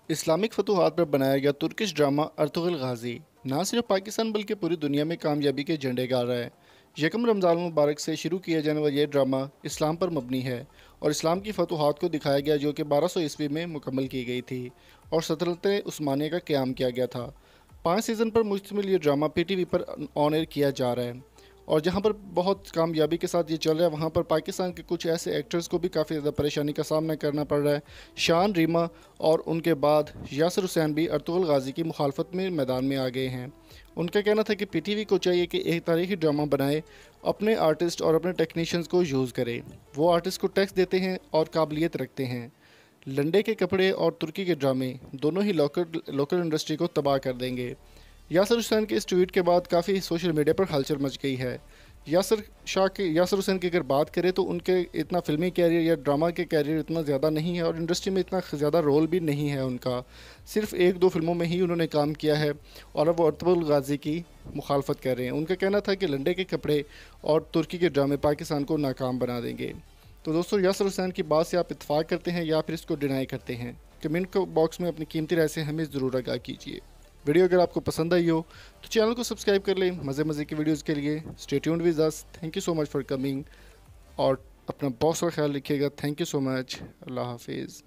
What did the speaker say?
Islamic फतूहात पर बनाया गया तुर्किश ड्रामा अर्तुगरुल गाज़ी न सिर्फ पाकिस्तान बल्कि पूरी दुनिया में कामयाबी के झंडे गाड़ रहा है। यकम रमज़ान मुबारक से शुरू किया जाने वाला यह ड्रामा इस्लाम पर मबनी है और इस्लाम की फतूहात को दिखाया गया जो कि 1200 ईस्वी में मुकम्मल की गई थी और सल्तनत उस्मानिया का क़याम किया गया था। 5 सीज़न पर मुश्तमिल ये ड्रामा PTV पर ऑन एयर किया जा रहा है और जहाँ पर बहुत कामयाबी के साथ ये चल रहा है वहाँ पर पाकिस्तान के कुछ ऐसे एक्टर्स को भी काफ़ी ज़्यादा परेशानी का सामना करना पड़ रहा है। शान रीमा और उनके बाद यासिर हुसैन भी अर्तुगरुल गाज़ी की मुखालफत में मैदान में आ गए हैं। उनका कहना था कि PTV को चाहिए कि एक तारीखी ड्रामा बनाए, अपने आर्टिस्ट और अपने टेक्नीशियंस को यूज़ करे। वो आर्टिस्ट को टैक्स देते हैं और काबिलियत रखते हैं। लंडे के कपड़े और तुर्की के ड्रामे दोनों ही लोकल इंडस्ट्री को तबाह कर देंगे। यासिर हुसैन के इस ट्वीट के बाद काफ़ी सोशल मीडिया पर हलचल मच गई है। यासिर हुसैन की अगर बात करें तो उनके इतना फ़िल्मी कैरियर या ड्रामा के कैरियर इतना ज़्यादा नहीं है और इंडस्ट्री में इतना ज़्यादा रोल भी नहीं है उनका। सिर्फ 1-2 फिल्मों में ही उन्होंने काम किया है और अब वो अर्तुगरुल गाज़ी की मुखालफत कर रहे हैं। उनका कहना था कि लंडे के कपड़े और तुर्की के ड्रामे पाकिस्तान को नाकाम बना देंगे। तो दोस्तों, यासिर हुसैन की बात से आप इत्तेफाक करते हैं या फिर इसको डिनाई करते हैं? कमेंट बॉक्स में अपनी कीमती राय से हमें ज़रूर आगाह कीजिए। वीडियो अगर आपको पसंद आई हो तो चैनल को सब्सक्राइब कर लें मज़े की वीडियोज़ के लिए। Stay tuned with us. Thank you so much for coming और अपना बहुत सारा ख्याल रखिएगा। Thank you so much. Allah हाफिज़।